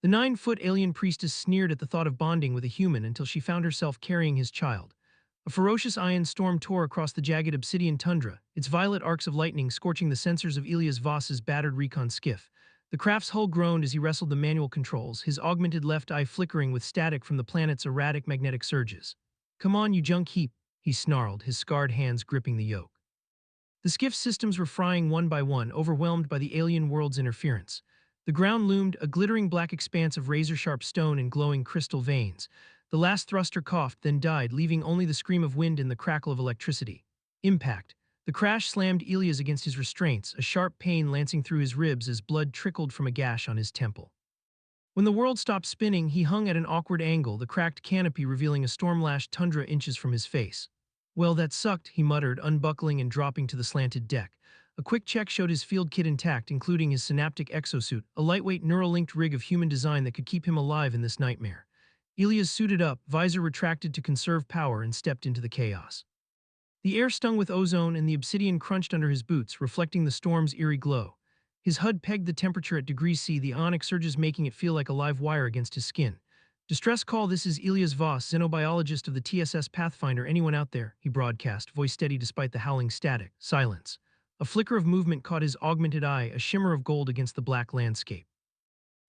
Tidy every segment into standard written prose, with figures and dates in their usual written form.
The 9-foot alien priestess sneered at the thought of bonding with a human until she found herself carrying his child. A ferocious ion storm tore across the jagged obsidian tundra, its violet arcs of lightning scorching the sensors of Elias Voss's battered recon skiff. The craft's hull groaned as he wrestled the manual controls, his augmented left eye flickering with static from the planet's erratic magnetic surges. "Come on, you junk heap," he snarled, his scarred hands gripping the yoke. The skiff's systems were frying one by one, overwhelmed by the alien world's interference. The ground loomed, a glittering black expanse of razor-sharp stone and glowing crystal veins. The last thruster coughed, then died, leaving only the scream of wind and the crackle of electricity. Impact. The crash slammed Elias against his restraints, a sharp pain lancing through his ribs as blood trickled from a gash on his temple. When the world stopped spinning, he hung at an awkward angle, the cracked canopy revealing a storm-lashed tundra inches from his face. "Well, that sucked," he muttered, unbuckling and dropping to the slanted deck. A quick check showed his field kit intact, including his synaptic exosuit, a lightweight neural-linked rig of human design that could keep him alive in this nightmare. Elias suited up, visor retracted to conserve power, and stepped into the chaos. The air stung with ozone and the obsidian crunched under his boots, reflecting the storm's eerie glow. His HUD pegged the temperature at degree C, the ionic surges making it feel like a live wire against his skin. "Distress call, this is Elias Voss, xenobiologist of the TSS Pathfinder. Anyone out there?" he broadcast, voice steady despite the howling static. Silence. A flicker of movement caught his augmented eye, a shimmer of gold against the black landscape.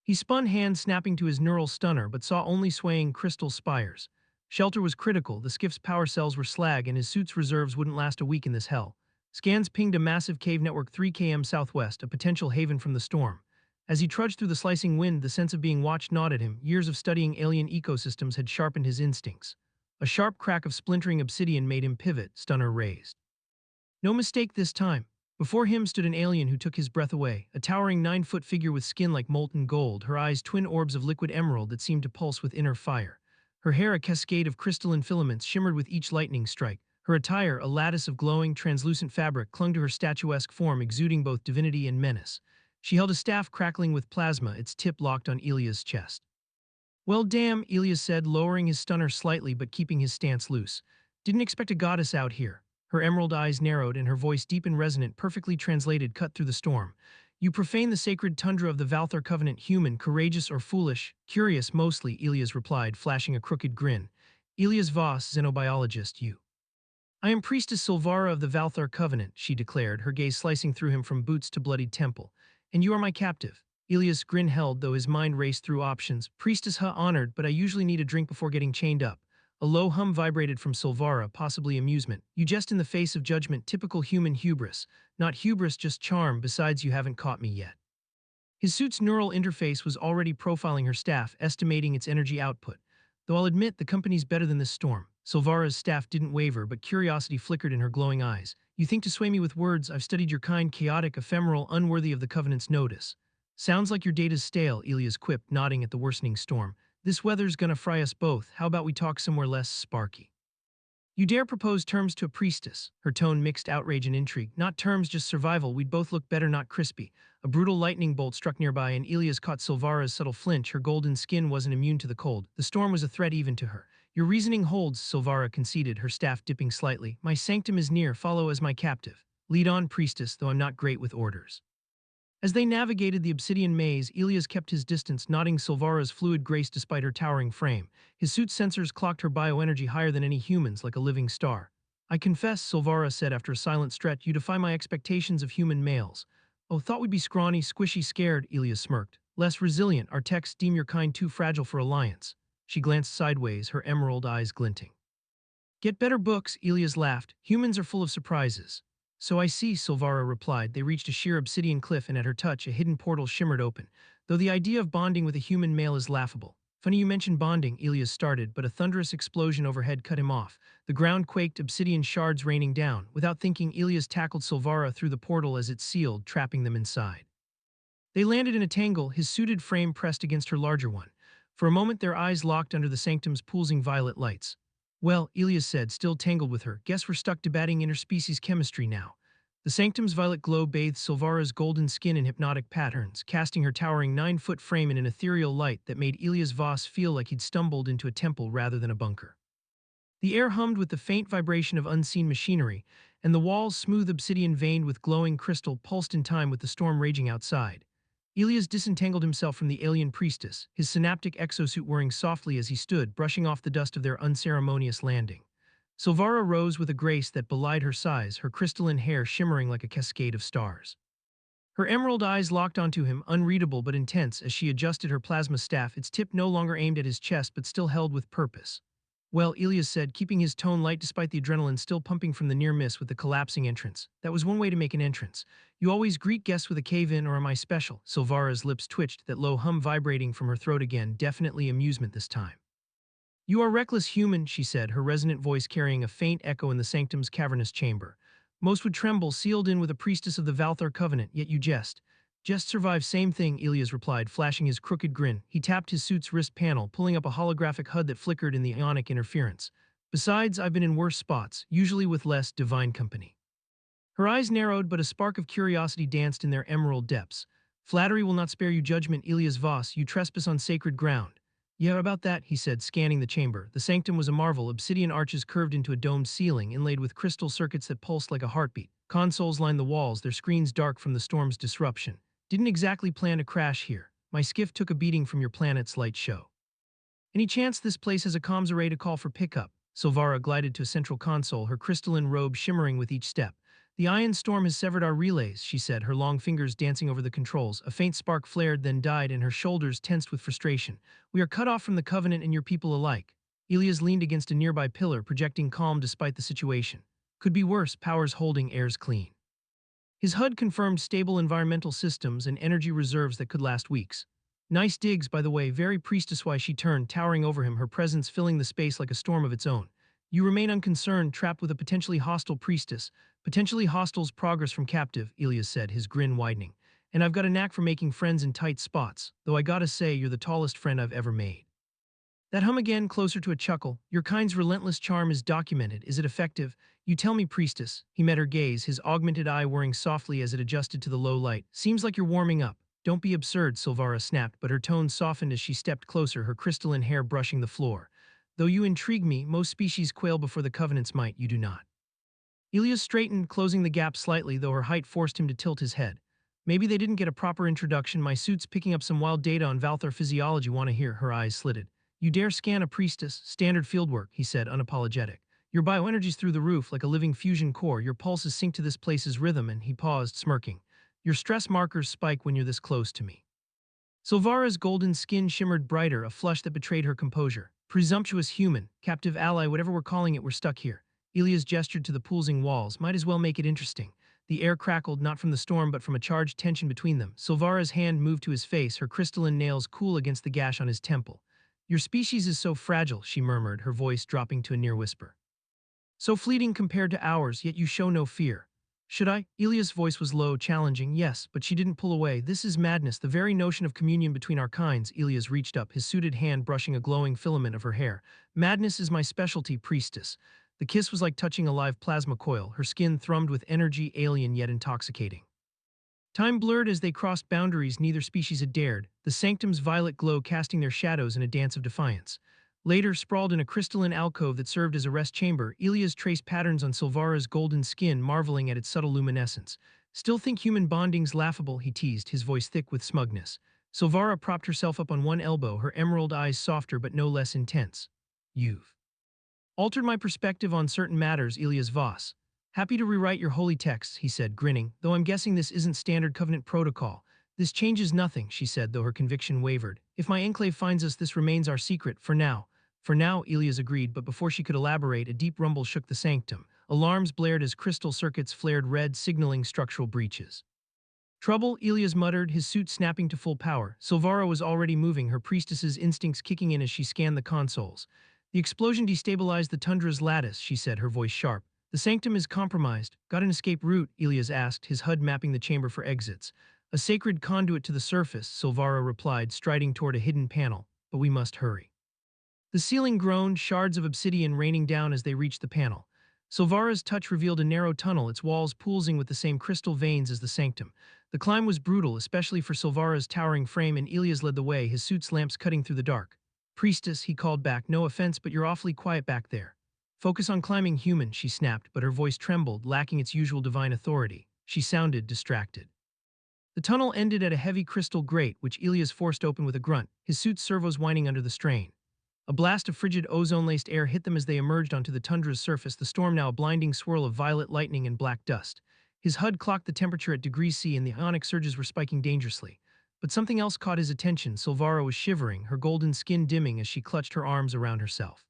He spun, hand snapping to his neural stunner, but saw only swaying crystal spires. Shelter was critical, the skiff's power cells were slag and his suit's reserves wouldn't last a week in this hell. Scans pinged a massive cave network 3 km southwest, a potential haven from the storm. As he trudged through the slicing wind, the sense of being watched gnawed at him. Years of studying alien ecosystems had sharpened his instincts. A sharp crack of splintering obsidian made him pivot, stunner raised. No mistake this time. Before him stood an alien who took his breath away, a towering 9-foot figure with skin like molten gold, her eyes twin orbs of liquid emerald that seemed to pulse with inner fire. Her hair, a cascade of crystalline filaments, shimmered with each lightning strike. Her attire, a lattice of glowing, translucent fabric, clung to her statuesque form, exuding both divinity and menace. She held a staff crackling with plasma, its tip locked on Elias' chest. "Well, damn," Elias said, lowering his stunner slightly but keeping his stance loose. "Didn't expect a goddess out here." Her emerald eyes narrowed and her voice, deep and resonant, perfectly translated, cut through the storm. "You profane the sacred tundra of the Valthar covenant, human, courageous or foolish?" "Curious, mostly," Elias replied, flashing a crooked grin. "Elias Voss, xenobiologist, you." "I am Priestess Silvara of the Valthar covenant," she declared, her gaze slicing through him from boots to bloodied temple. "And you are my captive." Elias' grin held, though his mind raced through options. "Priestess, honored, but I usually need a drink before getting chained up." A low hum vibrated from Silvara, possibly amusement. "You jest in the face of judgment, typical human hubris." "Not hubris, just charm, besides you haven't caught me yet." His suit's neural interface was already profiling her staff, estimating its energy output. "Though I'll admit, the company's better than this storm." Silvara's staff didn't waver, but curiosity flickered in her glowing eyes. "You think to sway me with words? I've studied your kind, chaotic, ephemeral, unworthy of the Covenant's notice." "Sounds like your data's stale," Elias quipped, nodding at the worsening storm. "This weather's gonna fry us both. How about we talk somewhere less sparky?" "You dare propose terms to a priestess?" Her tone mixed outrage and intrigue. "Not terms, just survival. We'd both look better, not crispy." A brutal lightning bolt struck nearby, and Elias caught Silvara's subtle flinch. Her golden skin wasn't immune to the cold. The storm was a threat even to her. "Your reasoning holds," Silvara conceded, her staff dipping slightly. "My sanctum is near. Follow as my captive." "Lead on, priestess, though I'm not great with orders." As they navigated the obsidian maze, Elias kept his distance, nodding Silvara's fluid grace despite her towering frame. His suit's sensors clocked her bioenergy higher than any human's, like a living star. "I confess," Silvara said after a silent stretch, "you defy my expectations of human males." "Oh, thought we'd be scrawny, squishy, scared," Elias smirked. "Less resilient. Our techs deem your kind too fragile for alliance." She glanced sideways, her emerald eyes glinting. "Get better books," Elias laughed. "Humans are full of surprises." "So I see," Silvara replied. They reached a sheer obsidian cliff, and at her touch, a hidden portal shimmered open. "Though the idea of bonding with a human male is laughable." "Funny you mentioned bonding," Elias started, but a thunderous explosion overhead cut him off. The ground quaked, obsidian shards raining down. Without thinking, Elias tackled Silvara through the portal as it sealed, trapping them inside. They landed in a tangle, his suited frame pressed against her larger one. For a moment, their eyes locked under the sanctum's pulsing violet lights. "Well," Elias said, still tangled with her, "guess we're stuck debating interspecies chemistry now." The sanctum's violet glow bathed Silvara's golden skin in hypnotic patterns, casting her towering 9-foot frame in an ethereal light that made Elias Voss feel like he'd stumbled into a temple rather than a bunker. The air hummed with the faint vibration of unseen machinery, and the walls, smooth obsidian veined with glowing crystal, pulsed in time with the storm raging outside. Elias disentangled himself from the alien priestess, his synaptic exosuit whirring softly as he stood, brushing off the dust of their unceremonious landing. Silvara rose with a grace that belied her size, her crystalline hair shimmering like a cascade of stars. Her emerald eyes locked onto him, unreadable but intense, as she adjusted her plasma staff, its tip no longer aimed at his chest but still held with purpose. Well, Elias said, keeping his tone light despite the adrenaline still pumping from the near miss with the collapsing entrance. That was one way to make an entrance. You always greet guests with a cave-in, or am I special? Silvara's lips twitched, that low hum vibrating from her throat again, definitely amusement this time. You are reckless human, she said, her resonant voice carrying a faint echo in the sanctum's cavernous chamber. Most would tremble, sealed in with a priestess of the Valthar covenant, yet you jest. Jest survive, same thing, Elias replied, flashing his crooked grin. He tapped his suit's wrist panel, pulling up a holographic HUD that flickered in the ionic interference. Besides, I've been in worse spots, usually with less divine company. Her eyes narrowed, but a spark of curiosity danced in their emerald depths. Flattery will not spare you judgment, Elias Voss, you trespass on sacred ground. Yeah, about that, he said, scanning the chamber. The sanctum was a marvel, obsidian arches curved into a domed ceiling, inlaid with crystal circuits that pulsed like a heartbeat. Consoles lined the walls, their screens dark from the storm's disruption. Didn't exactly plan to crash here. My skiff took a beating from your planet's light show. Any chance this place has a comms array to call for pickup? Silvara glided to a central console, her crystalline robe shimmering with each step. The ion storm has severed our relays, she said, her long fingers dancing over the controls. A faint spark flared, then died, and her shoulders tensed with frustration. We are cut off from the Covenant and your people alike. Elias leaned against a nearby pillar, projecting calm despite the situation. Could be worse, powers holding airs clean. His HUD confirmed stable environmental systems and energy reserves that could last weeks. Nice digs, by the way, very priestess-wise she turned, towering over him, her presence filling the space like a storm of its own. You remain unconcerned, trapped with a potentially hostile priestess. Potentially hostile's progress from captive, Elias said, his grin widening. And I've got a knack for making friends in tight spots, though I gotta say you're the tallest friend I've ever made. That hum again, closer to a chuckle. Your kind's relentless charm is documented. Is it effective? You tell me, priestess. He met her gaze, his augmented eye whirring softly as it adjusted to the low light. Seems like you're warming up. Don't be absurd, Silvara snapped, but her tone softened as she stepped closer, her crystalline hair brushing the floor. Though you intrigue me, most species quail before the Covenant's might, you do not. Elias straightened, closing the gap slightly, though her height forced him to tilt his head. Maybe they didn't get a proper introduction. My suit's picking up some wild data on Valthar physiology. Want to hear? Her eyes slitted. You dare scan a priestess? Standard fieldwork, he said, unapologetic. Your bioenergy's through the roof like a living fusion core. Your pulses sync to this place's rhythm, and he paused, smirking. Your stress markers spike when you're this close to me. Silvara's golden skin shimmered brighter, a flush that betrayed her composure. Presumptuous human, captive ally, whatever we're calling it, we're stuck here. Elias gestured to the pulsing walls. Might as well make it interesting. The air crackled, not from the storm but from a charged tension between them. Silvara's hand moved to his face, her crystalline nails cool against the gash on his temple. Your species is so fragile, she murmured, her voice dropping to a near whisper. So fleeting compared to ours, yet you show no fear. Should I? Elias' voice was low, challenging. Yes, but she didn't pull away. This is madness, the very notion of communion between our kinds. Elias reached up, his suited hand brushing a glowing filament of her hair. Madness is my specialty, priestess. The kiss was like touching a live plasma coil, her skin thrummed with energy, alien yet intoxicating. Time blurred as they crossed boundaries neither species had dared, the sanctum's violet glow casting their shadows in a dance of defiance. Later, sprawled in a crystalline alcove that served as a rest chamber, Elias traced patterns on Silvara's golden skin, marveling at its subtle luminescence. Still think human bonding's laughable, he teased, his voice thick with smugness. Silvara propped herself up on one elbow, her emerald eyes softer but no less intense. You've altered my perspective on certain matters, Elias Voss. Happy to rewrite your holy texts, he said, grinning, though I'm guessing this isn't standard covenant protocol. This changes nothing, she said, though her conviction wavered. If my enclave finds us, this remains our secret, for now. For now, Elias agreed, but before she could elaborate, a deep rumble shook the sanctum. Alarms blared as crystal circuits flared red, signaling structural breaches. Trouble, Elias muttered, his suit snapping to full power. Silvara was already moving, her priestess's instincts kicking in as she scanned the consoles. The explosion destabilized the tundra's lattice, she said, her voice sharp. The sanctum is compromised. Got an escape route? Elias asked, his HUD mapping the chamber for exits. A sacred conduit to the surface, Silvara replied, striding toward a hidden panel. But we must hurry. The ceiling groaned, shards of obsidian raining down as they reached the panel. Silvara's touch revealed a narrow tunnel, its walls pulsing with the same crystal veins as the sanctum. The climb was brutal, especially for Silvara's towering frame, and Elias led the way, his suit's lamps cutting through the dark. Priestess, he called back, no offense, but you're awfully quiet back there. Focus on climbing, human, she snapped, but her voice trembled, lacking its usual divine authority. She sounded distracted. The tunnel ended at a heavy crystal grate, which Elias forced open with a grunt, his suit's servos whining under the strain. A blast of frigid ozone-laced air hit them as they emerged onto the tundra's surface, the storm now a blinding swirl of violet lightning and black dust. His HUD clocked the temperature at degree C and the ionic surges were spiking dangerously. But something else caught his attention. Silvara was shivering, her golden skin dimming as she clutched her arms around herself.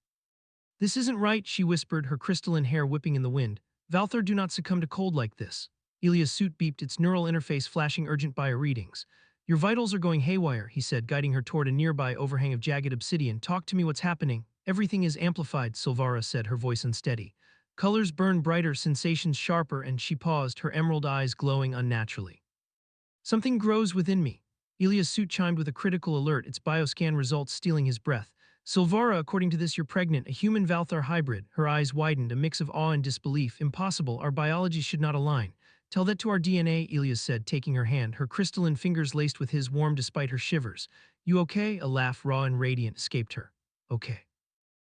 "This isn't right," she whispered, her crystalline hair whipping in the wind. "Valthar, do not succumb to cold like this." Elias' suit beeped, its neural interface flashing urgent bio readings. "Your vitals are going haywire," he said, guiding her toward a nearby overhang of jagged obsidian. "Talk to me, what's happening?" "Everything is amplified," Silvara said, her voice unsteady. Colors burned brighter, sensations sharper, and she paused, her emerald eyes glowing unnaturally. "Something grows within me." Elias' suit chimed with a critical alert, its bioscan results stealing his breath. "Silvara, according to this you're pregnant, a human-Valthar hybrid." Her eyes widened, a mix of awe and disbelief. "Impossible, our biologies should not align." "Tell that to our DNA," Elias said, taking her hand, her crystalline fingers laced with his, warm despite her shivers. "You okay?" A laugh, raw and radiant, escaped her. "Okay.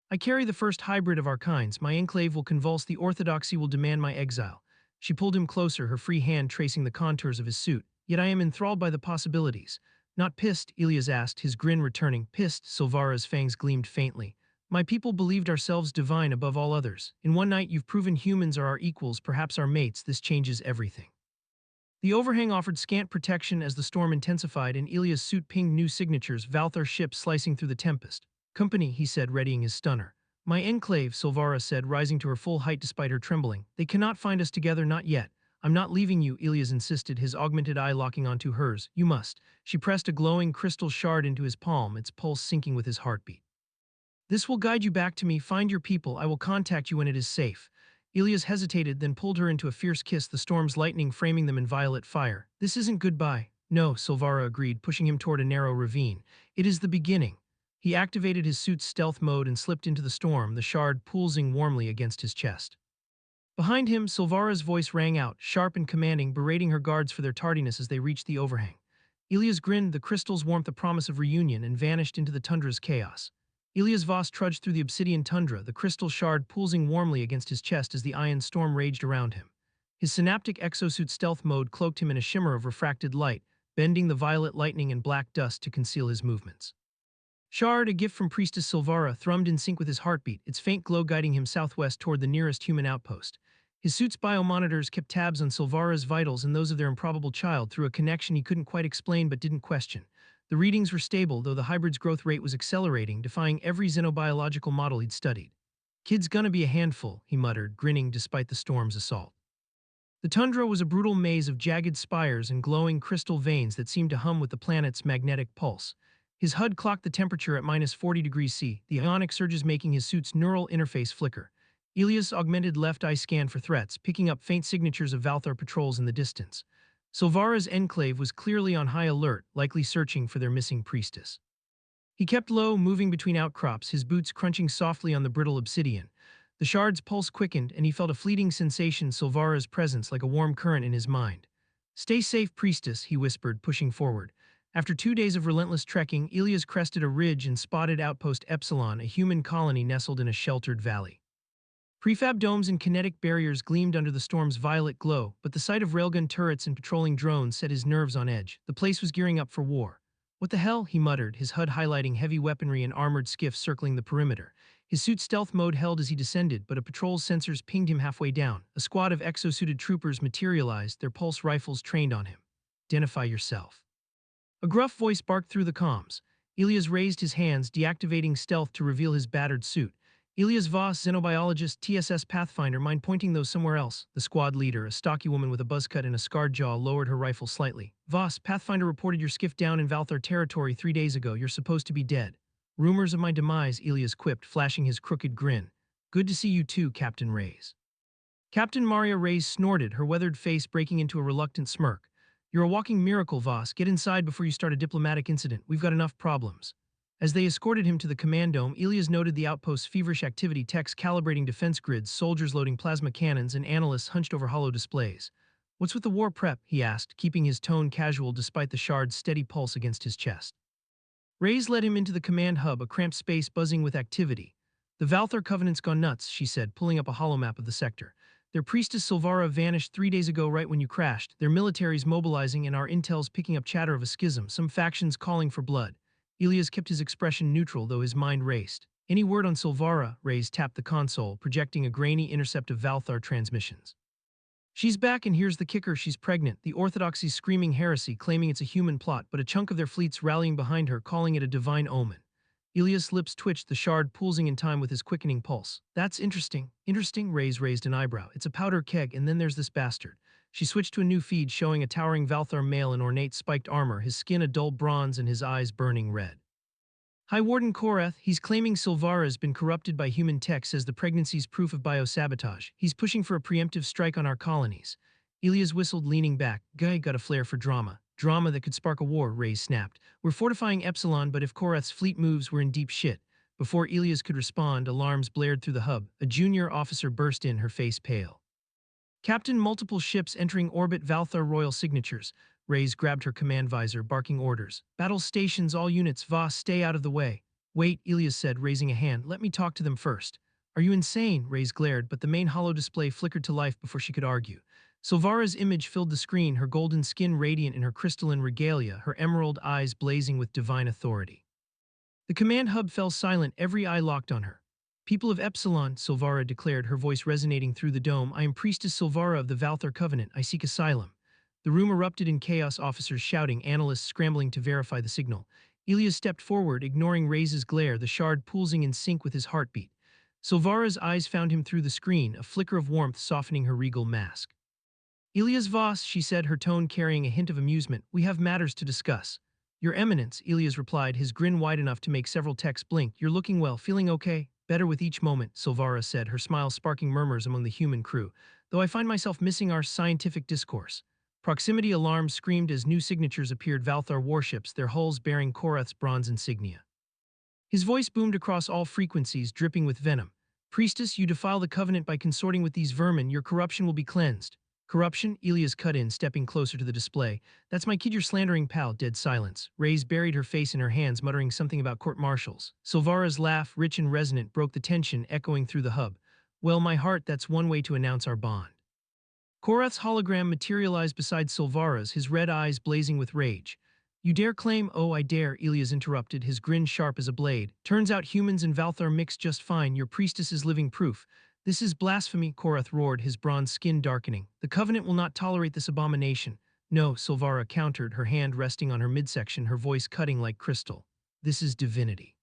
I carry the first hybrid of our kinds. My enclave will convulse, the orthodoxy will demand my exile." She pulled him closer, her free hand tracing the contours of his suit. "Yet I am enthralled by the possibilities." "Not pissed?" Elias asked, his grin returning. "Pissed," Silvara's fangs gleamed faintly. "My people believed ourselves divine above all others. In one night you've proven humans are our equals, perhaps our mates. This changes everything." The overhang offered scant protection as the storm intensified, and Elias' suit pinged new signatures, Valthar ships slicing through the tempest. "Company," he said, readying his stunner. "My enclave," Silvara said, rising to her full height despite her trembling. "They cannot find us together, not yet." "I'm not leaving you," Elias insisted, his augmented eye locking onto hers. "You must." She pressed a glowing crystal shard into his palm, its pulse syncing with his heartbeat. "This will guide you back to me. Find your people. I will contact you when it is safe." Elias hesitated, then pulled her into a fierce kiss, the storm's lightning framing them in violet fire. "This isn't goodbye." "No," Silvara agreed, pushing him toward a narrow ravine. "It is the beginning." He activated his suit's stealth mode and slipped into the storm, the shard pulsing warmly against his chest. Behind him, Silvara's voice rang out, sharp and commanding, berating her guards for their tardiness as they reached the overhang. Elias grinned, the crystal's warmth a promise of reunion, and vanished into the tundra's chaos. Elias Voss trudged through the obsidian tundra, the crystal shard pulsing warmly against his chest as the iron storm raged around him. His synaptic exosuit stealth mode cloaked him in a shimmer of refracted light, bending the violet lightning and black dust to conceal his movements. Shard, a gift from Priestess Silvara, thrummed in sync with his heartbeat, its faint glow guiding him southwest toward the nearest human outpost. His suit's biomonitors kept tabs on Silvara's vitals and those of their improbable child through a connection he couldn't quite explain but didn't question. The readings were stable, though the hybrid's growth rate was accelerating, defying every xenobiological model he'd studied. "Kid's gonna be a handful," he muttered, grinning despite the storm's assault. The tundra was a brutal maze of jagged spires and glowing crystal veins that seemed to hum with the planet's magnetic pulse. His HUD clocked the temperature at -40 degrees C, the ionic surges making his suit's neural interface flicker. Elias' augmented left eye scanned for threats, picking up faint signatures of Valthar patrols in the distance. Silvara's enclave was clearly on high alert, likely searching for their missing priestess. He kept low, moving between outcrops, his boots crunching softly on the brittle obsidian. The shard's pulse quickened, and he felt a fleeting sensation, Silvara's presence like a warm current in his mind. "Stay safe, Priestess," he whispered, pushing forward. After 2 days of relentless trekking, Elias crested a ridge and spotted Outpost Epsilon, a human colony nestled in a sheltered valley. Prefab domes and kinetic barriers gleamed under the storm's violet glow, but the sight of railgun turrets and patrolling drones set his nerves on edge. The place was gearing up for war. "What the hell?" he muttered, his HUD highlighting heavy weaponry and armored skiffs circling the perimeter. His suit's stealth mode held as he descended, but a patrol's sensors pinged him halfway down. A squad of exosuited troopers materialized, their pulse rifles trained on him. "Identify yourself." A gruff voice barked through the comms. Elias raised his hands, deactivating stealth to reveal his battered suit. "Elias Voss, xenobiologist, TSS Pathfinder, mind pointing those somewhere else?" The squad leader, a stocky woman with a buzzcut and a scarred jaw, lowered her rifle slightly. "Voss, Pathfinder reported your skiff down in Valthar territory 3 days ago. You're supposed to be dead." "Rumors of my demise," Elias quipped, flashing his crooked grin. "Good to see you too, Captain Reyes." Captain Maria Reyes snorted, her weathered face breaking into a reluctant smirk. "You're a walking miracle, Voss. Get inside before you start a diplomatic incident. We've got enough problems." As they escorted him to the command dome, Elias noted the outpost's feverish activity, techs calibrating defense grids, soldiers loading plasma cannons, and analysts hunched over hollow displays. "What's with the war prep?" he asked, keeping his tone casual despite the shard's steady pulse against his chest. Reyes led him into the command hub, a cramped space buzzing with activity. "The Valthar Covenant's gone nuts," she said, pulling up a holomap of the sector. Their priestess Silvara vanished 3 days ago right when you crashed. Their military's mobilizing and our intel's picking up chatter of a schism, some factions calling for blood. Elias kept his expression neutral, though his mind raced. Any word on Silvara? Reyes tapped the console, projecting a grainy intercept of Valthar transmissions. She's back, and here's the kicker: she's pregnant. The Orthodoxy's screaming heresy, claiming it's a human plot, but a chunk of their fleet's rallying behind her, calling it a divine omen. Elias' lips twitched, the shard pulsing in time with his quickening pulse. That's interesting. Interesting? Reyes raised an eyebrow. It's a powder keg, and then there's this bastard. She switched to a new feed, showing a towering Valthar male in ornate spiked armor, his skin a dull bronze and his eyes burning red. High Warden Korath, he's claiming Silvara's been corrupted by human tech, says the pregnancy's proof of biosabotage. He's pushing for a preemptive strike on our colonies. Elias whistled, leaning back. Guy got a flair for drama. Drama that could spark a war, Reyes snapped. We're fortifying Epsilon, but if Korath's fleet moves, we're in deep shit. Before Elias could respond, alarms blared through the hub. A junior officer burst in, her face pale. Captain, multiple ships entering orbit, Valthar royal signatures. Reyes grabbed her command visor, barking orders. Battle stations, all units, Voss, stay out of the way. Wait, Elias said, raising a hand. Let me talk to them first. Are you insane? Reyes glared, but the main holo display flickered to life before she could argue. Silvara's image filled the screen, her golden skin radiant in her crystalline regalia, her emerald eyes blazing with divine authority. The command hub fell silent, every eye locked on her. People of Epsilon, Silvara declared, her voice resonating through the dome. I am Priestess Silvara of the Valthar Covenant. I seek asylum. The room erupted in chaos, officers shouting, analysts scrambling to verify the signal. Elias stepped forward, ignoring Reyes' glare, the shard pulsing in sync with his heartbeat. Silvara's eyes found him through the screen, a flicker of warmth softening her regal mask. Elias Voss, she said, her tone carrying a hint of amusement, we have matters to discuss. Your Eminence, Elias replied, his grin wide enough to make several techs blink. You're looking well, feeling okay? Better with each moment, Silvara said, her smile sparking murmurs among the human crew. Though I find myself missing our scientific discourse. Proximity alarms screamed as new signatures appeared, Valthar warships, their hulls bearing Korath's bronze insignia. His voice boomed across all frequencies, dripping with venom. Priestess, you defile the covenant by consorting with these vermin, your corruption will be cleansed. Corruption? Elias cut in, stepping closer to the display. That's my kid you're slandering, pal. Dead silence. Reyes buried her face in her hands, muttering something about court-martials. Silvara's laugh, rich and resonant, broke the tension, echoing through the hub. Well, my heart, that's one way to announce our bond. Korath's hologram materialized beside Silvara's, his red eyes blazing with rage. You dare claim? Oh, I dare, Elias interrupted, his grin sharp as a blade. Turns out humans and Valthar mix just fine. Your priestess is living proof. This is blasphemy, Korath roared, his bronze skin darkening. The Covenant will not tolerate this abomination. No, Silvara countered, her hand resting on her midsection, her voice cutting like crystal. This is divinity.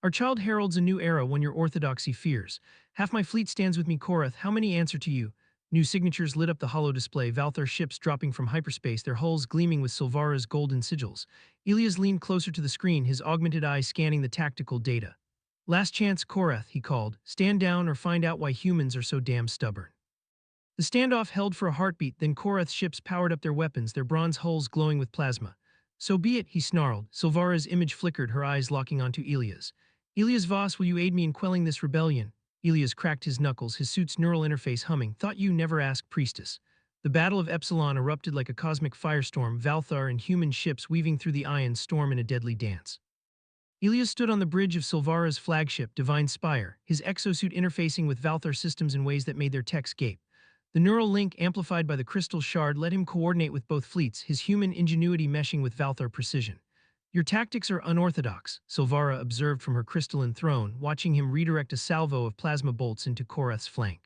Our child heralds a new era, one your orthodoxy fears. Half my fleet stands with me, Korath. How many answer to you? New signatures lit up the holo display, Valthar ships dropping from hyperspace, their hulls gleaming with Silvara's golden sigils. Elias leaned closer to the screen, his augmented eye scanning the tactical data. Last chance, Korath, he called. Stand down or find out why humans are so damn stubborn. The standoff held for a heartbeat, then Korath's ships powered up their weapons, their bronze hulls glowing with plasma. So be it, he snarled. Silvara's image flickered, her eyes locking onto Elias. Elias Voss, will you aid me in quelling this rebellion? Elias cracked his knuckles, his suit's neural interface humming. Thought you never asked, Priestess. The Battle of Epsilon erupted like a cosmic firestorm, Valthar and human ships weaving through the ion storm in a deadly dance. Elias stood on the bridge of Silvara's flagship, Divine Spire, his exosuit interfacing with Valthar systems in ways that made their techs gape. The neural link, amplified by the crystal shard, let him coordinate with both fleets, his human ingenuity meshing with Valthar precision. Your tactics are unorthodox, Silvara observed from her crystalline throne, watching him redirect a salvo of plasma bolts into Korath's flank.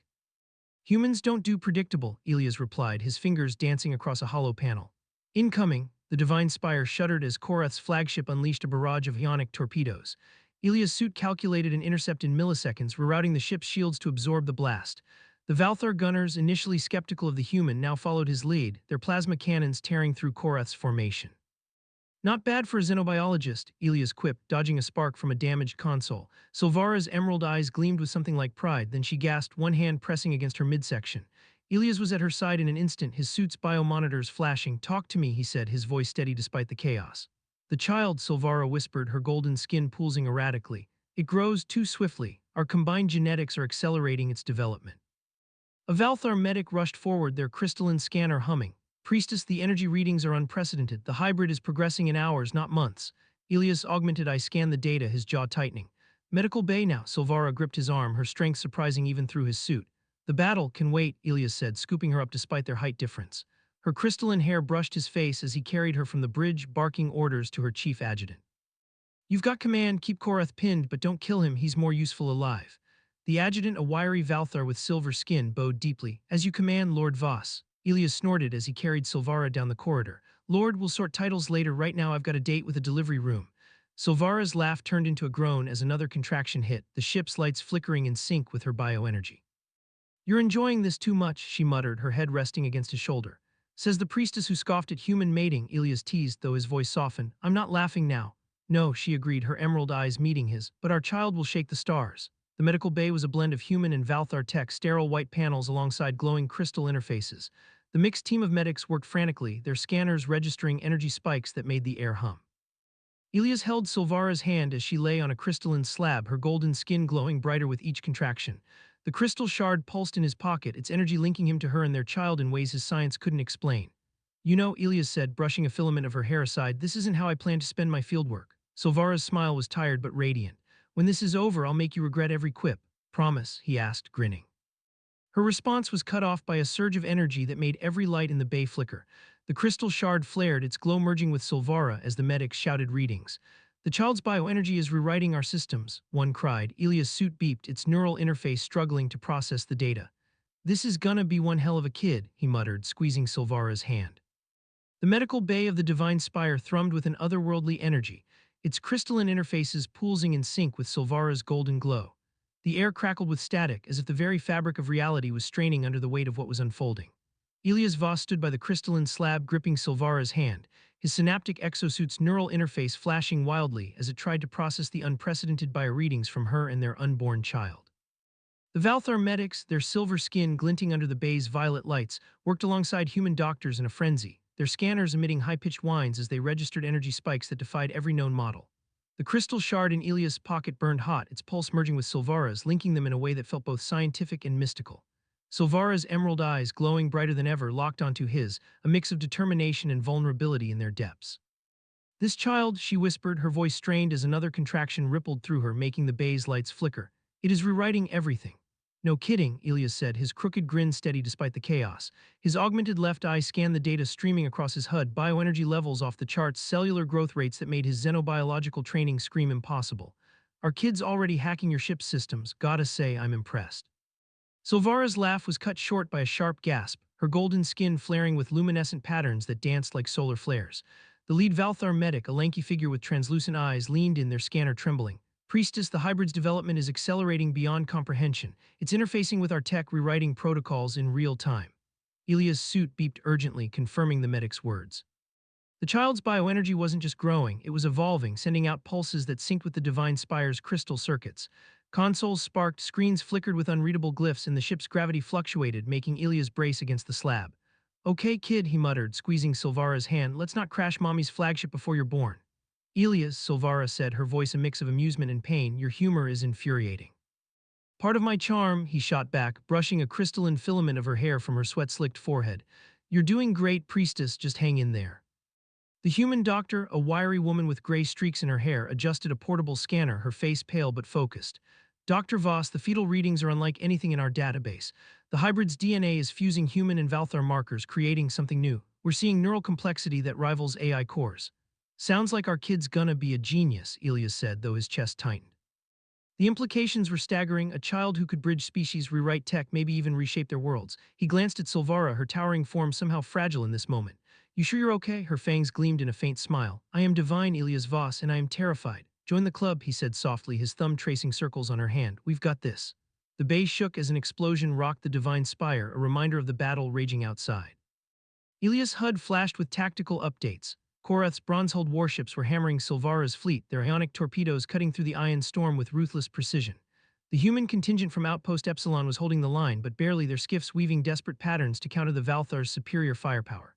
Humans don't do predictable, Elias replied, his fingers dancing across a hollow panel. Incoming, the Divine Spire shuddered as Korath's flagship unleashed a barrage of ionic torpedoes. Elias' suit calculated an intercept in milliseconds, rerouting the ship's shields to absorb the blast. The Valthar gunners, initially skeptical of the human, now followed his lead, their plasma cannons tearing through Korath's formation. Not bad for a xenobiologist, Elias quipped, dodging a spark from a damaged console. Silvara's emerald eyes gleamed with something like pride, then she gasped, one hand pressing against her midsection. Elias was at her side in an instant, his suit's biomonitors flashing. Talk to me, he said, his voice steady despite the chaos. The child, Silvara whispered, her golden skin pulsing erratically. It grows too swiftly. Our combined genetics are accelerating its development. A Valthar medic rushed forward, their crystalline scanner humming. Priestess, the energy readings are unprecedented. The hybrid is progressing in hours, not months. Elias' augmented eye scanned the data, his jaw tightening. Medical bay now, Silvara gripped his arm, her strength surprising even through his suit. The battle can wait, Elias said, scooping her up despite their height difference. Her crystalline hair brushed his face as he carried her from the bridge, barking orders to her chief adjutant. You've got command, keep Korath pinned, but don't kill him, he's more useful alive. The adjutant, a wiry Valthar with silver skin, bowed deeply. As you command, Lord Voss. Elias snorted as he carried Silvara down the corridor. Lord, we'll sort titles later, right now I've got a date with a delivery room. Silvara's laugh turned into a groan as another contraction hit, the ship's lights flickering in sync with her bioenergy. You're enjoying this too much, she muttered, her head resting against his shoulder. Says the priestess who scoffed at human mating, Elias teased, though his voice softened. I'm not laughing now. No, she agreed, her emerald eyes meeting his, but our child will shake the stars. The medical bay was a blend of human and Valthar tech, sterile white panels alongside glowing crystal interfaces. The mixed team of medics worked frantically, their scanners registering energy spikes that made the air hum. Elias held Silvara's hand as she lay on a crystalline slab, her golden skin glowing brighter with each contraction. The crystal shard pulsed in his pocket, its energy linking him to her and their child in ways his science couldn't explain. You know, Elias said, brushing a filament of her hair aside, this isn't how I plan to spend my fieldwork. Silvara's smile was tired but radiant. When this is over, I'll make you regret every quip. Promise, he asked, grinning. Her response was cut off by a surge of energy that made every light in the bay flicker. The crystal shard flared, its glow merging with Silvara as the medics shouted readings. The child's bioenergy is rewriting our systems, one cried. Elias' suit beeped, its neural interface struggling to process the data. This is gonna be one hell of a kid, he muttered, squeezing Silvara's hand. The medical bay of the divine spire thrummed with an otherworldly energy, its crystalline interfaces pulsing in sync with Silvara's golden glow. The air crackled with static, as if the very fabric of reality was straining under the weight of what was unfolding. Elias Voss stood by the crystalline slab, gripping Silvara's hand, his synaptic exosuit's neural interface flashing wildly as it tried to process the unprecedented bioreadings from her and their unborn child. The Valthar medics, their silver skin glinting under the bay's violet lights, worked alongside human doctors in a frenzy, their scanners emitting high-pitched whines as they registered energy spikes that defied every known model. The crystal shard in Elias' pocket burned hot, its pulse merging with Silvara's, linking them in a way that felt both scientific and mystical. Silvara's emerald eyes, glowing brighter than ever, locked onto his, a mix of determination and vulnerability in their depths. This child, she whispered, her voice strained as another contraction rippled through her, making the bay's lights flicker. It is rewriting everything. No kidding, Elias said, his crooked grin steady despite the chaos. His augmented left eye scanned the data streaming across his HUD, bioenergy levels off the charts, cellular growth rates that made his xenobiological training scream impossible. Our kid's already hacking your ship's systems, gotta say I'm impressed. Silvara's laugh was cut short by a sharp gasp, her golden skin flaring with luminescent patterns that danced like solar flares. The lead Valthar medic, a lanky figure with translucent eyes, leaned in, their scanner trembling. Priestess, the hybrid's development is accelerating beyond comprehension. It's interfacing with our tech, rewriting protocols in real time. Elias' suit beeped urgently, confirming the medic's words. The child's bioenergy wasn't just growing, it was evolving, sending out pulses that synced with the divine spire's crystal circuits. Consoles sparked, screens flickered with unreadable glyphs, and the ship's gravity fluctuated, making Elias brace against the slab. Okay, kid, he muttered, squeezing Silvara's hand, let's not crash mommy's flagship before you're born. Elias, Silvara said, her voice a mix of amusement and pain, your humor is infuriating. Part of my charm, he shot back, brushing a crystalline filament of her hair from her sweat-slicked forehead. You're doing great, Priestess, just hang in there. The human doctor, a wiry woman with gray streaks in her hair, adjusted a portable scanner, her face pale but focused. Dr. Voss, the fetal readings are unlike anything in our database. The hybrid's DNA is fusing human and Valthar markers, creating something new. We're seeing neural complexity that rivals AI cores. Sounds like our kid's gonna be a genius, Elias said, though his chest tightened. The implications were staggering, a child who could bridge species, rewrite tech, maybe even reshape their worlds. He glanced at Silvara, her towering form somehow fragile in this moment. You sure you're okay? Her fangs gleamed in a faint smile. I am divine, Elias Voss, and I am terrified. Join the club, he said softly, his thumb tracing circles on her hand. We've got this. The bay shook as an explosion rocked the divine spire, a reminder of the battle raging outside. Elias' HUD flashed with tactical updates. Korath's bronze-hulled warships were hammering Silvara's fleet, their ionic torpedoes cutting through the ion storm with ruthless precision. The human contingent from Outpost Epsilon was holding the line, but barely, their skiffs weaving desperate patterns to counter the Valthar's superior firepower.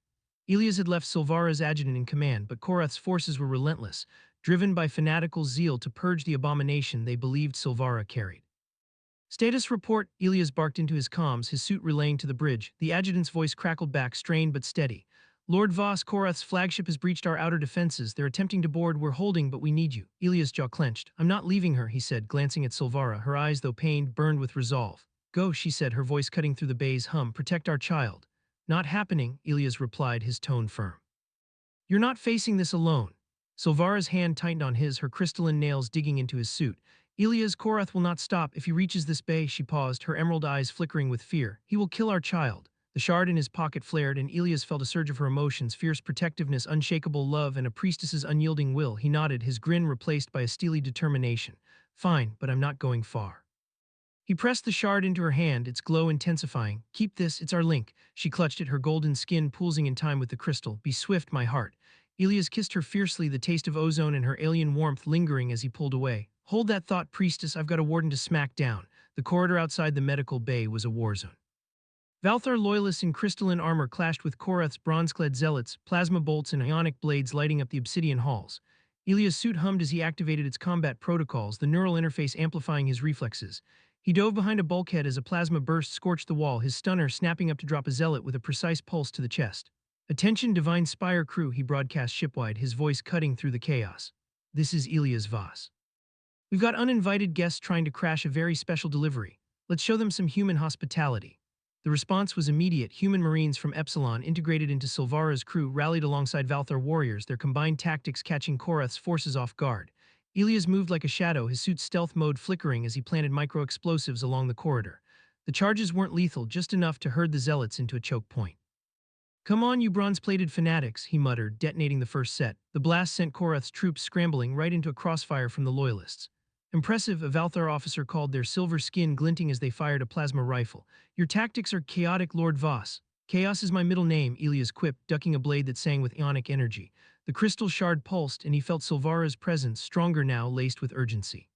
Elias had left Silvara's adjutant in command, but Korath's forces were relentless, driven by fanatical zeal to purge the abomination they believed Silvara carried. Status report, Elias barked into his comms, his suit relaying to the bridge. The adjutant's voice crackled back, strained but steady. Lord Voss, Korath's flagship has breached our outer defenses. They're attempting to board. We're holding, but we need you. Elias' jaw clenched. I'm not leaving her, he said, glancing at Silvara, her eyes, though pained, burned with resolve. Go, she said, her voice cutting through the bay's hum. Protect our child. Not happening, Elias replied, his tone firm. You're not facing this alone. Silvara's hand tightened on his, her crystalline nails digging into his suit. Elias, Korath will not stop if he reaches this bay, she paused, her emerald eyes flickering with fear. He will kill our child. The shard in his pocket flared, and Elias felt a surge of her emotions, fierce protectiveness, unshakable love, and a priestess's unyielding will. He nodded, his grin replaced by a steely determination. Fine, but I'm not going far. He pressed the shard into her hand, its glow intensifying. Keep this, it's our link. She clutched it, her golden skin pulsing in time with the crystal. Be swift, my heart. Elias kissed her fiercely, the taste of ozone and her alien warmth lingering as he pulled away. Hold that thought, priestess, I've got a warden to smack down. The corridor outside the medical bay was a war zone. Valthar loyalists in crystalline armor clashed with Korath's bronze-clad zealots, plasma bolts and ionic blades lighting up the obsidian halls. Elias' suit hummed as he activated its combat protocols, the neural interface amplifying his reflexes. He dove behind a bulkhead as a plasma burst scorched the wall, his stunner snapping up to drop a zealot with a precise pulse to the chest. Attention, Divine Spire crew, he broadcast shipwide, his voice cutting through the chaos. This is Elias Voss. We've got uninvited guests trying to crash a very special delivery. Let's show them some human hospitality. The response was immediate. Human Marines from Epsilon, integrated into Silvara's crew, rallied alongside Valthar warriors, their combined tactics catching Korath's forces off guard. Elias moved like a shadow, his suit's stealth mode flickering as he planted micro-explosives along the corridor. The charges weren't lethal, just enough to herd the zealots into a choke point. Come on, you bronze-plated fanatics, he muttered, detonating the first set. The blast sent Korath's troops scrambling right into a crossfire from the Loyalists. Impressive, a Valthar officer called, their silver skin glinting as they fired a plasma rifle. Your tactics are chaotic, Lord Voss. Chaos is my middle name, Elias quipped, ducking a blade that sang with ionic energy. The crystal shard pulsed, and he felt Silvara's presence, stronger now, laced with urgency.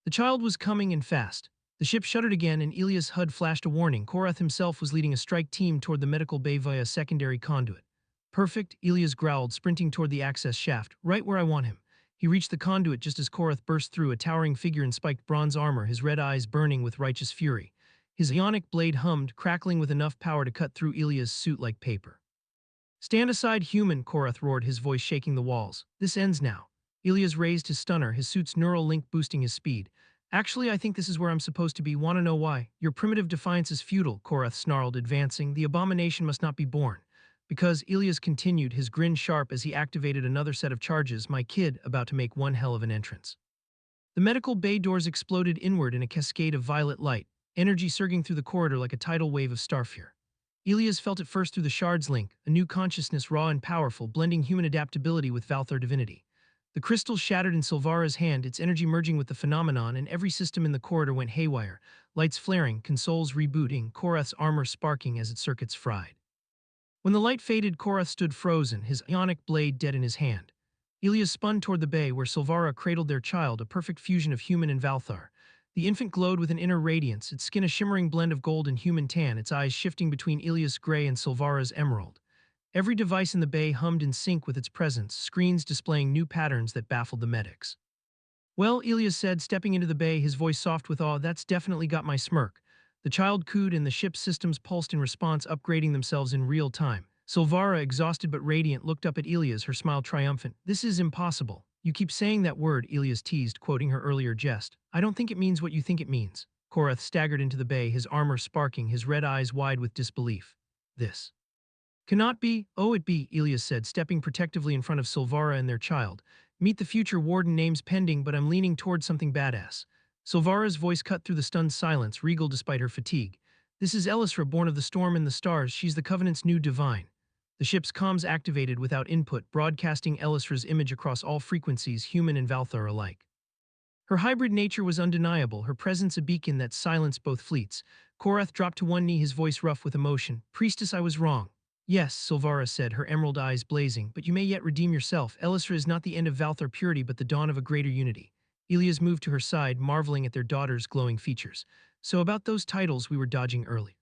The child was coming, and fast. The ship shuddered again, and Elias' HUD flashed a warning. Korath himself was leading a strike team toward the medical bay via a secondary conduit. Perfect, Elias growled, sprinting toward the access shaft, right where I want him. He reached the conduit just as Korath burst through, a towering figure in spiked bronze armor, his red eyes burning with righteous fury. His ionic blade hummed, crackling with enough power to cut through Elias' suit like paper. Stand aside, human, Korath roared, his voice shaking the walls. This ends now. Elias raised his stunner, his suit's neural link boosting his speed. Actually, I think this is where I'm supposed to be. Want to know why? Your primitive defiance is futile, Korath snarled, advancing. The abomination must not be born. Because, Elias continued, his grin sharp as he activated another set of charges, my kid about to make one hell of an entrance. The medical bay doors exploded inward in a cascade of violet light, energy surging through the corridor like a tidal wave of starfear. Elias felt it first through the shard's link, a new consciousness raw and powerful, blending human adaptability with Valthar divinity. The crystal shattered in Silvara's hand, its energy merging with the phenomenon, and every system in the corridor went haywire, lights flaring, consoles rebooting, Korath's armor sparking as its circuits fried. When the light faded, Korath stood frozen, his ionic blade dead in his hand. Elias spun toward the bay where Silvara cradled their child, a perfect fusion of human and Valthar. The infant glowed with an inner radiance, its skin a shimmering blend of gold and human tan, its eyes shifting between Elias' gray and Silvara's emerald. Every device in the bay hummed in sync with its presence, screens displaying new patterns that baffled the medics. Well, Elias said, stepping into the bay, his voice soft with awe, that's definitely got my smirk. The child cooed and the ship's systems pulsed in response, upgrading themselves in real time. Silvara, exhausted but radiant, looked up at Elias, her smile triumphant. This is impossible. You keep saying that word, Elias teased, quoting her earlier jest. I don't think it means what you think it means. Korath staggered into the bay, his armor sparking, his red eyes wide with disbelief. This cannot be. Oh, it be, Elias said, stepping protectively in front of Silvara and their child. Meet the future warden, names pending, but I'm leaning toward something badass. Silvara's voice cut through the stunned silence, regal despite her fatigue. This is Elisra, born of the storm and the stars. She's the Covenant's new divine. The ship's comms activated without input, broadcasting Elisra's image across all frequencies, human and Valthar alike. Her hybrid nature was undeniable, her presence a beacon that silenced both fleets. Korath dropped to one knee, his voice rough with emotion. Priestess, I was wrong. Yes, Silvara said, her emerald eyes blazing, but you may yet redeem yourself. Elisra is not the end of Valthar purity, but the dawn of a greater unity. Elias moved to her side, marveling at their daughter's glowing features. So about those titles we were dodging early.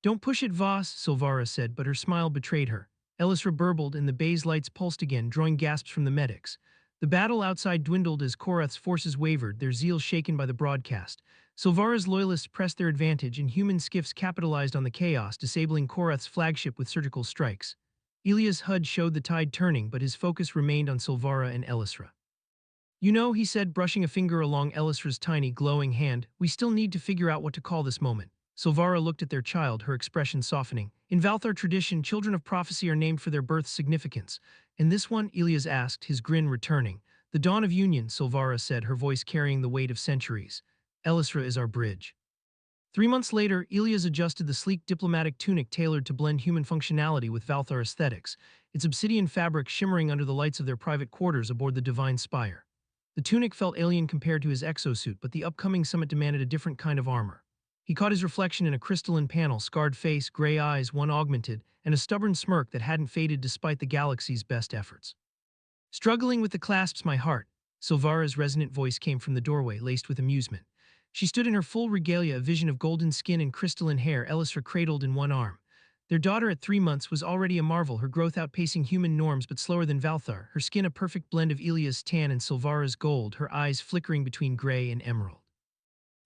Don't push it, Voss, Silvara said, but her smile betrayed her. Elisra burbled, and the bay's lights pulsed again, drawing gasps from the medics. The battle outside dwindled as Korath's forces wavered, their zeal shaken by the broadcast. Silvara's loyalists pressed their advantage, and human skiffs capitalized on the chaos, disabling Korath's flagship with surgical strikes. Elias' HUD showed the tide turning, but his focus remained on Silvara and Elisra. You know, he said, brushing a finger along Elisra's tiny, glowing hand, we still need to figure out what to call this moment. Silvara looked at their child, her expression softening. In Valthar tradition, children of prophecy are named for their birth's significance. And this one, Elias asked, his grin returning. The dawn of union, Silvara said, her voice carrying the weight of centuries. Elisra is our bridge. 3 months later, Elias adjusted the sleek diplomatic tunic tailored to blend human functionality with Valthar aesthetics, its obsidian fabric shimmering under the lights of their private quarters aboard the Divine Spire. The tunic felt alien compared to his exosuit, but the upcoming summit demanded a different kind of armor. He caught his reflection in a crystalline panel, scarred face, gray eyes, one augmented, and a stubborn smirk that hadn't faded despite the galaxy's best efforts. Struggling with the clasps my heart, Silvara's resonant voice came from the doorway, laced with amusement. She stood in her full regalia, a vision of golden skin and crystalline hair, Elisra cradled in one arm. Their daughter at 3 months was already a marvel, her growth outpacing human norms but slower than Valthar, her skin a perfect blend of Elias' tan and Silvara's gold, her eyes flickering between gray and emerald.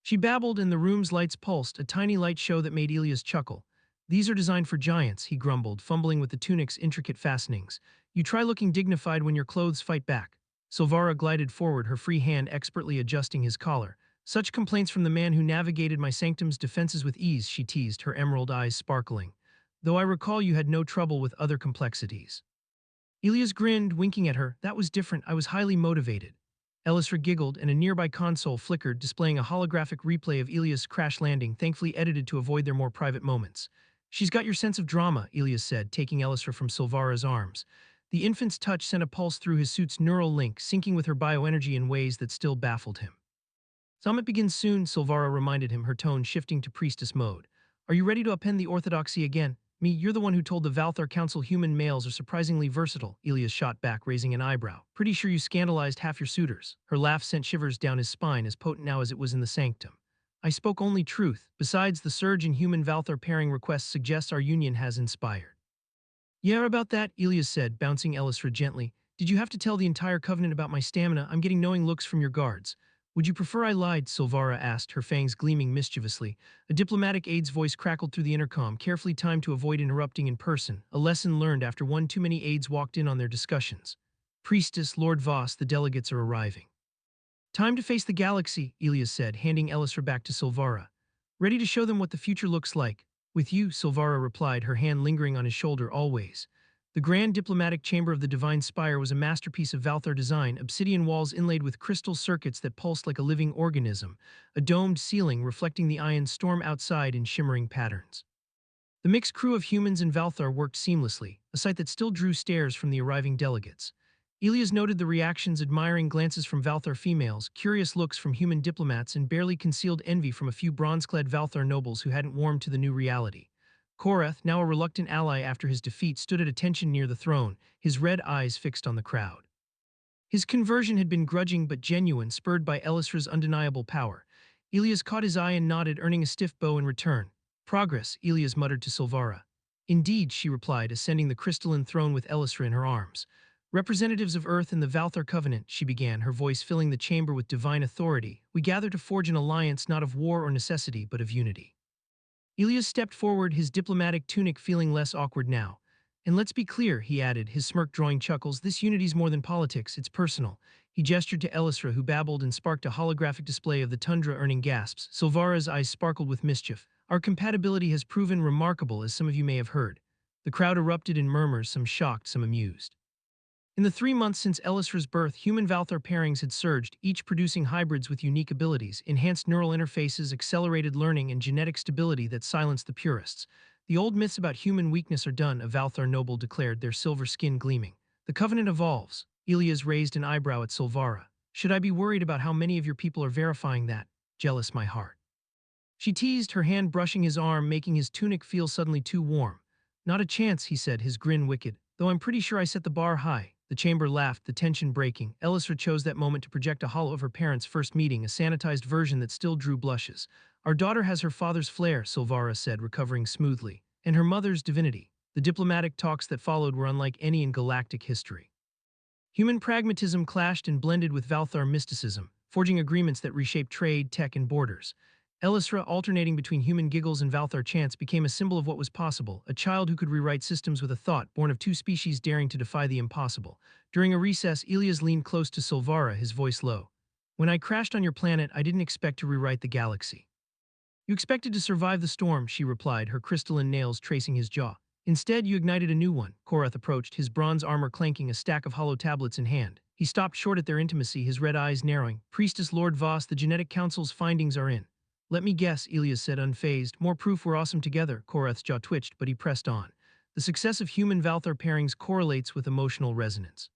She babbled and the room's lights pulsed, a tiny light show that made Elias chuckle. These are designed for giants, he grumbled, fumbling with the tunic's intricate fastenings. You try looking dignified when your clothes fight back. Silvara glided forward, her free hand expertly adjusting his collar. Such complaints from the man who navigated my sanctum's defenses with ease, she teased, her emerald eyes sparkling. Though I recall you had no trouble with other complexities. Elias grinned, winking at her. That was different, I was highly motivated. Elisra giggled, and a nearby console flickered, displaying a holographic replay of Elias' crash landing, thankfully edited to avoid their more private moments. She's got your sense of drama, Elias said, taking Elisra from Silvara's arms. The infant's touch sent a pulse through his suit's neural link, syncing with her bioenergy in ways that still baffled him. Summit begins soon, Silvara reminded him, her tone shifting to priestess mode. Are you ready to upend the orthodoxy again? Me, you're the one who told the Valthar Council human males are surprisingly versatile, Elias shot back, raising an eyebrow. Pretty sure you scandalized half your suitors. Her laugh sent shivers down his spine, as potent now as it was in the sanctum. I spoke only truth. Besides, the surge in human-Valthar pairing requests suggests our union has inspired. Yeah, about that, Elias said, bouncing Elisra gently. Did you have to tell the entire covenant about my stamina? I'm getting knowing looks from your guards. Would you prefer I lied? Silvara asked, her fangs gleaming mischievously. A diplomatic aide's voice crackled through the intercom, carefully timed to avoid interrupting in person, a lesson learned after one too many aides walked in on their discussions. Priestess, Lord Voss, the delegates are arriving. Time to face the galaxy, Elias said, handing Elisra back to Silvara. Ready to show them what the future looks like. With you, Silvara replied, her hand lingering on his shoulder always. The grand diplomatic chamber of the Divine Spire was a masterpiece of Valthar design, obsidian walls inlaid with crystal circuits that pulsed like a living organism, a domed ceiling reflecting the iron storm outside in shimmering patterns. The mixed crew of humans and Valthar worked seamlessly, a sight that still drew stares from the arriving delegates. Elias noted the reactions, admiring glances from Valthar females, curious looks from human diplomats, and barely concealed envy from a few bronze-clad Valthar nobles who hadn't warmed to the new reality. Korath, now a reluctant ally after his defeat, stood at attention near the throne, his red eyes fixed on the crowd. His conversion had been grudging but genuine, spurred by Elisra's undeniable power. Elias caught his eye and nodded, earning a stiff bow in return. Progress, Elias muttered to Silvara. Indeed, she replied, ascending the crystalline throne with Elisra in her arms. Representatives of Earth and the Valthar Covenant, she began, her voice filling the chamber with divine authority, we gather to forge an alliance not of war or necessity but of unity. Elias stepped forward, his diplomatic tunic feeling less awkward now. And let's be clear, he added, his smirk drawing chuckles, this unity's more than politics, it's personal. He gestured to Elisra, who babbled and sparked a holographic display of the tundra, earning gasps. Silvara's eyes sparkled with mischief. Our compatibility has proven remarkable, as some of you may have heard. The crowd erupted in murmurs, some shocked, some amused. In the 3 months since Elisra's birth, human-Valthar pairings had surged, each producing hybrids with unique abilities, enhanced neural interfaces, accelerated learning, and genetic stability that silenced the purists. The old myths about human weakness are done, a Valthar noble declared, their silver skin gleaming. The covenant evolves. Elias raised an eyebrow at Silvara. Should I be worried about how many of your people are verifying that? Jealous my heart. She teased, her hand brushing his arm, making his tunic feel suddenly too warm. Not a chance, he said, his grin wicked, though I'm pretty sure I set the bar high. The chamber laughed, the tension breaking. Elisra chose that moment to project a holo of her parents' first meeting, a sanitized version that still drew blushes. Our daughter has her father's flair, Silvara said, recovering smoothly, and her mother's divinity. The diplomatic talks that followed were unlike any in galactic history. Human pragmatism clashed and blended with Valthar mysticism, forging agreements that reshaped trade, tech, and borders. Elisra, alternating between human giggles and Valthar chants, became a symbol of what was possible, a child who could rewrite systems with a thought, born of two species daring to defy the impossible. During a recess, Elias leaned close to Silvara, his voice low. When I crashed on your planet, I didn't expect to rewrite the galaxy. You expected to survive the storm, she replied, her crystalline nails tracing his jaw. Instead, you ignited a new one. Korath approached, his bronze armor clanking, a stack of hollow tablets in hand. He stopped short at their intimacy, his red eyes narrowing. Priestess Lord Voss, the genetic council's findings are in. Let me guess, Elias said, unfazed. More proof we're awesome together. Korath's jaw twitched, but he pressed on. The success of human-Valthar pairings correlates with emotional resonance.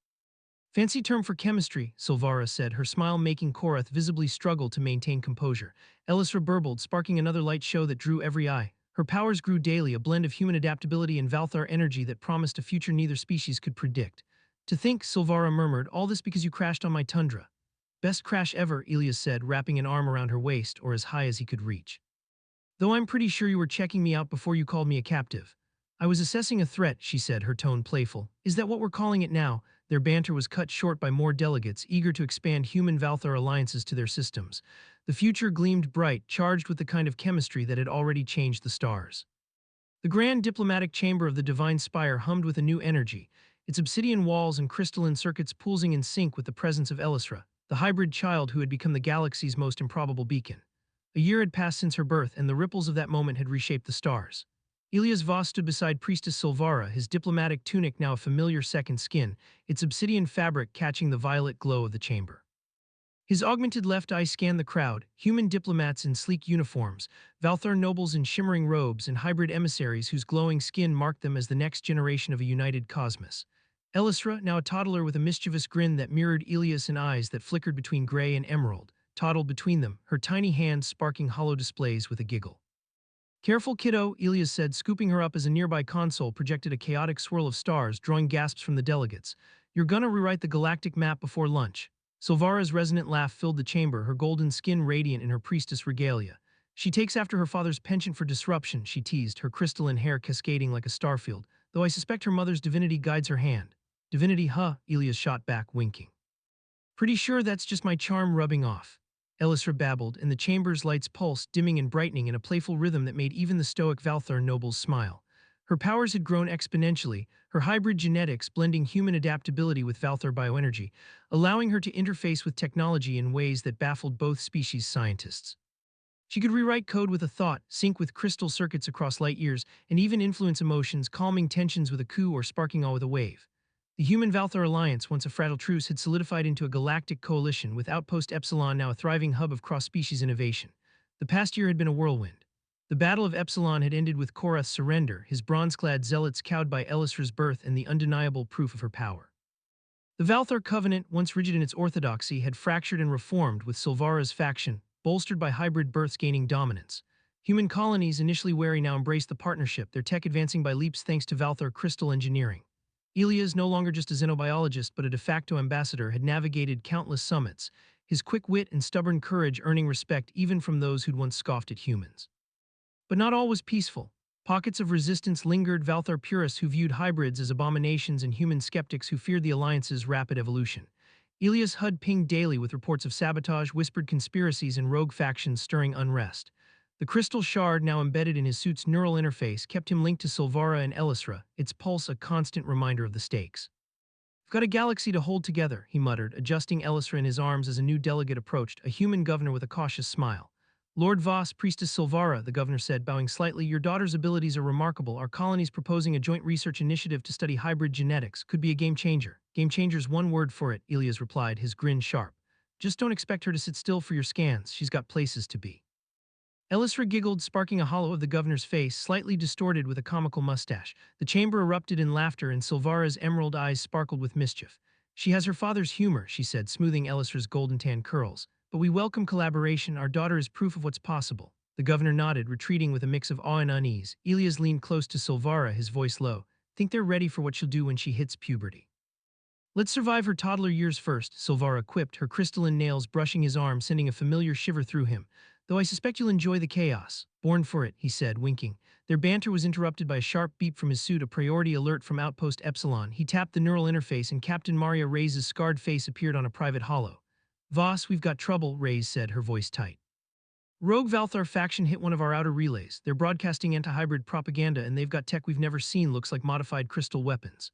Fancy term for chemistry, Silvara said, her smile making Korath visibly struggle to maintain composure. Elisra burbled, sparking another light show that drew every eye. Her powers grew daily, a blend of human adaptability and Valthar energy that promised a future neither species could predict. To think, Silvara murmured, all this because you crashed on my tundra. Best crash ever, Elias said, wrapping an arm around her waist, or as high as he could reach. Though I'm pretty sure you were checking me out before you called me a captive. I was assessing a threat, she said, her tone playful. Is that what we're calling it now? Their banter was cut short by more delegates, eager to expand human-Valthar alliances to their systems. The future gleamed bright, charged with the kind of chemistry that had already changed the stars. The grand diplomatic chamber of the Divine Spire hummed with a new energy, its obsidian walls and crystalline circuits pulsing in sync with the presence of Elisra, the hybrid child who had become the galaxy's most improbable beacon. A year had passed since her birth, and the ripples of that moment had reshaped the stars. Elias Voss stood beside Priestess Silvara, his diplomatic tunic now a familiar second skin, its obsidian fabric catching the violet glow of the chamber. His augmented left eye scanned the crowd, human diplomats in sleek uniforms, Valthar nobles in shimmering robes, and hybrid emissaries whose glowing skin marked them as the next generation of a united cosmos. Elisra, now a toddler with a mischievous grin that mirrored Elias and eyes that flickered between gray and emerald, toddled between them, her tiny hands sparking hollow displays with a giggle. Careful, kiddo, Elias said, scooping her up as a nearby console projected a chaotic swirl of stars, drawing gasps from the delegates. You're gonna rewrite the galactic map before lunch. Silvara's resonant laugh filled the chamber, her golden skin radiant in her priestess regalia. She takes after her father's penchant for disruption, she teased, her crystalline hair cascading like a starfield, though I suspect her mother's divinity guides her hand. Divinity, huh? Elias shot back, winking. Pretty sure that's just my charm rubbing off. Elisra babbled, and the chamber's lights pulsed, dimming and brightening in a playful rhythm that made even the stoic Valthar nobles smile. Her powers had grown exponentially, her hybrid genetics blending human adaptability with Valthar bioenergy, allowing her to interface with technology in ways that baffled both species' scientists. She could rewrite code with a thought, sync with crystal circuits across light years, and even influence emotions, calming tensions with a coup or sparking awe with a wave. The human-Valthar alliance, once a fragile truce, had solidified into a galactic coalition, with Outpost Epsilon now a thriving hub of cross-species innovation. The past year had been a whirlwind. The Battle of Epsilon had ended with Korath's surrender, his bronze-clad zealots cowed by Elisra's birth and the undeniable proof of her power. The Valthar Covenant, once rigid in its orthodoxy, had fractured and reformed, with Silvara's faction, bolstered by hybrid births, gaining dominance. Human colonies, initially wary, now embraced the partnership, their tech advancing by leaps thanks to Valthar crystal engineering. Elias, no longer just a xenobiologist but a de facto ambassador, had navigated countless summits, his quick wit and stubborn courage earning respect even from those who'd once scoffed at humans. But not all was peaceful. Pockets of resistance lingered, Valthar purists who viewed hybrids as abominations and human skeptics who feared the alliance's rapid evolution. Elias' HUD pinged daily with reports of sabotage, whispered conspiracies, and rogue factions stirring unrest. The crystal shard, now embedded in his suit's neural interface, kept him linked to Silvara and Elisra, its pulse a constant reminder of the stakes. I've got a galaxy to hold together, he muttered, adjusting Elisra in his arms as a new delegate approached, a human governor with a cautious smile. Lord Voss, Priestess Silvara, the governor said, bowing slightly, your daughter's abilities are remarkable. Our colony's proposing a joint research initiative to study hybrid genetics. Could be a game changer. Game changer's one word for it, Elias replied, his grin sharp. Just don't expect her to sit still for your scans. She's got places to be. Elisra giggled, sparking a hollow of the governor's face, slightly distorted with a comical mustache. The chamber erupted in laughter, and Silvara's emerald eyes sparkled with mischief. She has her father's humor, she said, smoothing Elisra's golden-tan curls. But we welcome collaboration. Our daughter is proof of what's possible. The governor nodded, retreating with a mix of awe and unease. Elias leaned close to Silvara, his voice low. Think they're ready for what she'll do when she hits puberty. Let's survive her toddler years first, Silvara quipped, her crystalline nails brushing his arm, sending a familiar shiver through him. Though I suspect you'll enjoy the chaos. Born for it, he said, winking. Their banter was interrupted by a sharp beep from his suit, a priority alert from Outpost Epsilon. He tapped the neural interface, and Captain Maria Reyes' scarred face appeared on a private holo. Voss, we've got trouble, Reyes said, her voice tight. Rogue Valthar faction hit one of our outer relays. They're broadcasting anti-hybrid propaganda and they've got tech we've never seen, looks like modified crystal weapons.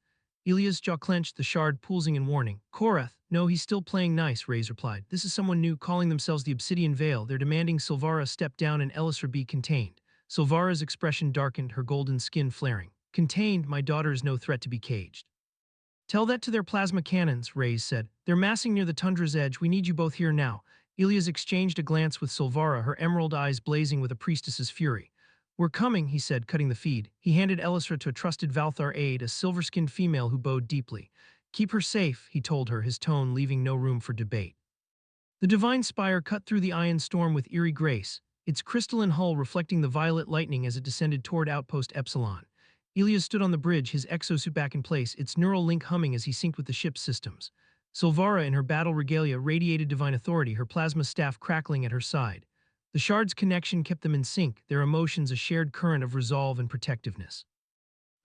Elias' jaw clenched, the shard pulsing in warning. Korath, no, he's still playing nice, Reyes replied. This is someone new calling themselves the Obsidian Veil. They're demanding Silvara step down and Elisra be contained. Silvara's expression darkened, her golden skin flaring. Contained, my daughter is no threat to be caged. Tell that to their plasma cannons, Reyes said. They're massing near the tundra's edge. We need you both here now. Elias exchanged a glance with Silvara, her emerald eyes blazing with a priestess's fury. We're coming, he said, cutting the feed. He handed Elisra to a trusted Valthar aide, a silver-skinned female who bowed deeply. Keep her safe, he told her, his tone leaving no room for debate. The divine spire cut through the iron storm with eerie grace, its crystalline hull reflecting the violet lightning as it descended toward outpost Epsilon. Elias stood on the bridge, his exosuit back in place, its neural link humming as he synced with the ship's systems. Silvara, in her battle regalia, radiated divine authority, her plasma staff crackling at her side. The shard's connection kept them in sync, their emotions a shared current of resolve and protectiveness.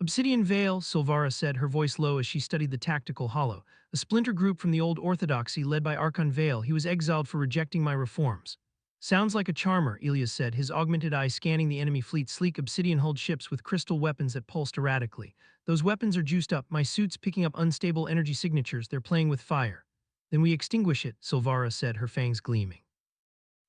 Obsidian Veil, Silvara said, her voice low as she studied the tactical hollow, a splinter group from the old orthodoxy led by Archon Veil. He was exiled for rejecting my reforms. Sounds like a charmer, Elias said, his augmented eye scanning the enemy fleet's sleek obsidian-hulled ships with crystal weapons that pulsed erratically. Those weapons are juiced up, my suit's picking up unstable energy signatures, they're playing with fire. Then we extinguish it, Silvara said, her fangs gleaming.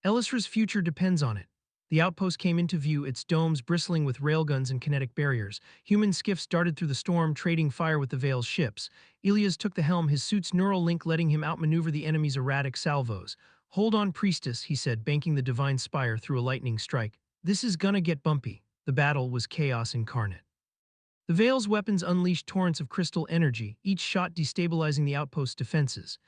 Elisra's future depends on it. The outpost came into view, its domes bristling with railguns and kinetic barriers. Human skiffs darted through the storm, trading fire with the Veil's ships. Elias took the helm, his suit's neural link letting him outmaneuver the enemy's erratic salvos. Hold on, Priestess, he said, banking the divine spire through a lightning strike. This is gonna get bumpy. The battle was chaos incarnate. The Veil's weapons unleashed torrents of crystal energy, each shot destabilizing the outpost's defenses.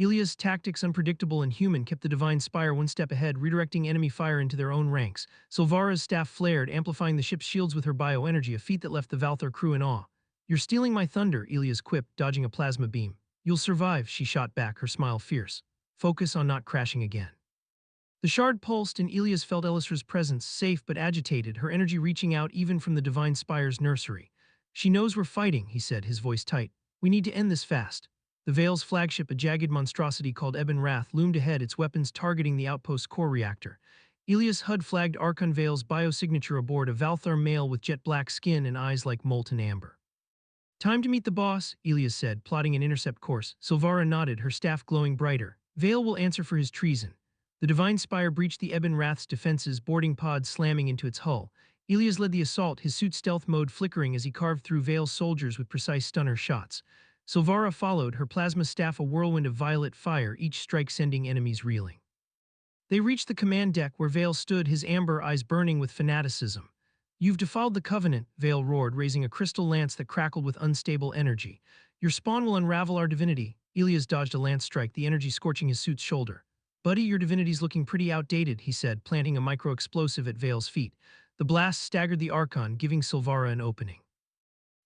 Elias' tactics, unpredictable and human, kept the divine spire one step ahead, redirecting enemy fire into their own ranks. Silvara's staff flared, amplifying the ship's shields with her bioenergy, a feat that left the Valthar crew in awe. You're stealing my thunder, Elias quipped, dodging a plasma beam. You'll survive, she shot back, her smile fierce. Focus on not crashing again. The shard pulsed and Elias felt Elisra's presence, safe but agitated, her energy reaching out even from the divine spire's nursery. She knows we're fighting, he said, his voice tight. We need to end this fast. The Veil's flagship, a jagged monstrosity called Ebon Wrath, loomed ahead, its weapons targeting the outpost's core reactor. Elias HUD flagged Archon Veil's biosignature aboard, a Valthar male with jet-black skin and eyes like molten amber. Time to meet the boss, Elias said, plotting an intercept course. Silvara nodded, her staff glowing brighter. Veil will answer for his treason. The divine spire breached the Ebon Wrath's defenses, boarding pods slamming into its hull. Elias led the assault, his suit's stealth mode flickering as he carved through Veil's soldiers with precise stunner shots. Silvara followed, her plasma staff a whirlwind of violet fire, each strike sending enemies reeling. They reached the command deck where Veil stood, his amber eyes burning with fanaticism. You've defiled the Covenant, Veil roared, raising a crystal lance that crackled with unstable energy. Your spawn will unravel our divinity. Elias dodged a lance strike, the energy scorching his suit's shoulder. Buddy, your divinity's looking pretty outdated, he said, planting a micro-explosive at Veil's feet. The blast staggered the Archon, giving Silvara an opening.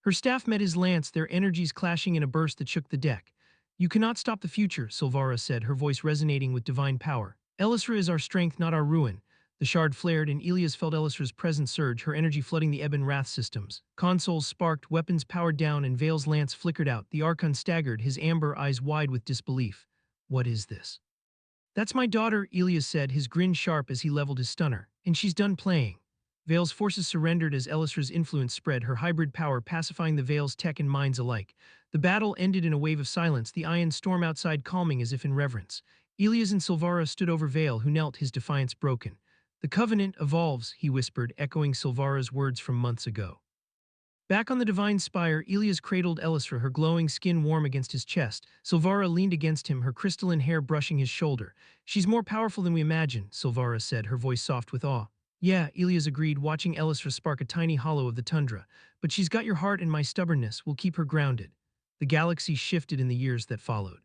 Her staff met his lance, their energies clashing in a burst that shook the deck. You cannot stop the future, Silvara said, her voice resonating with divine power. Elisra is our strength, not our ruin. The shard flared and Elias felt Elisra's presence surge, her energy flooding the Ebon Wrath systems. Consoles sparked, weapons powered down, and Veil's lance flickered out. The Archon staggered, his amber eyes wide with disbelief. What is this? That's my daughter, Elias said, his grin sharp as he leveled his stunner. And she's done playing. Veil's forces surrendered as Elisra's influence spread, her hybrid power pacifying the Veil's tech and minds alike. The battle ended in a wave of silence, the iron storm outside calming as if in reverence. Elias and Silvara stood over Veil, who knelt, his defiance broken. The Covenant evolves, he whispered, echoing Silvara's words from months ago. Back on the divine spire, Elias cradled Elisra, her glowing skin warm against his chest. Silvara leaned against him, her crystalline hair brushing his shoulder. She's more powerful than we imagine, Silvara said, her voice soft with awe. Yeah, Elias agreed, watching Elisra spark a tiny hollow of the tundra. But she's got your heart and my stubbornness, we'll keep her grounded. The galaxy shifted in the years that followed.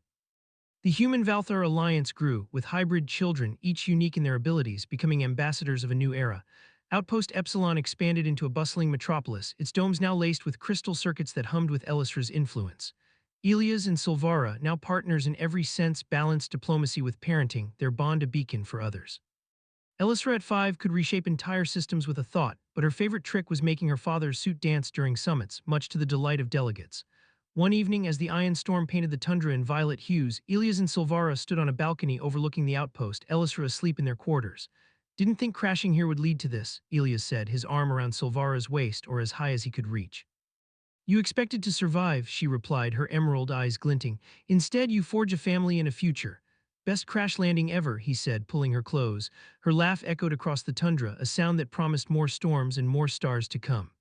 The human-Valthar alliance grew, with hybrid children, each unique in their abilities, becoming ambassadors of a new era. Outpost Epsilon expanded into a bustling metropolis, its domes now laced with crystal circuits that hummed with Elisra's influence. Elias and Silvara, now partners in every sense, balanced diplomacy with parenting, their bond a beacon for others. Elisra at 5 could reshape entire systems with a thought, but her favorite trick was making her father's suit dance during summits, much to the delight of delegates. One evening, as the iron storm painted the tundra in violet hues, Elias and Silvara stood on a balcony overlooking the outpost, Elisra asleep in their quarters. Didn't think crashing here would lead to this, Elias said, his arm around Silvara's waist or as high as he could reach. You expected to survive, she replied, her emerald eyes glinting. Instead, you forge a family and a future. Best crash landing ever, he said, pulling her close. Her laugh echoed across the tundra, a sound that promised more storms and more stars to come.